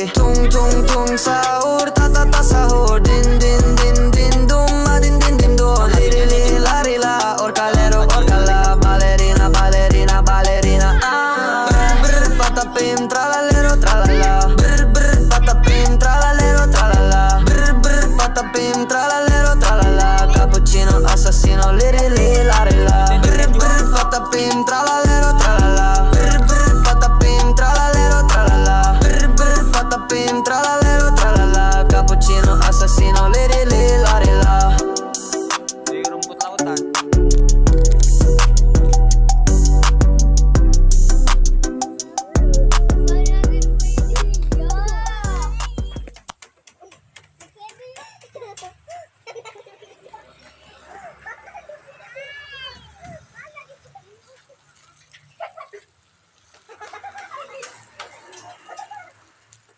Tung tung tung sahur, ta ta ta sahur. Din din din din dum, ma din din din dum. Liri li la ri la, orcalero orcala. Ballerina ballerina ballerina. Brr brr patapim tralalero tralala. Brr brr patapim tralalero tralala. Brr brr patapim tralalero tralala. Cappuccino assassino, liri li la ri la. Brr brr patapim tralalero tralala. Brr brr patapim tralalero tralala. Brr brr patapim tralala.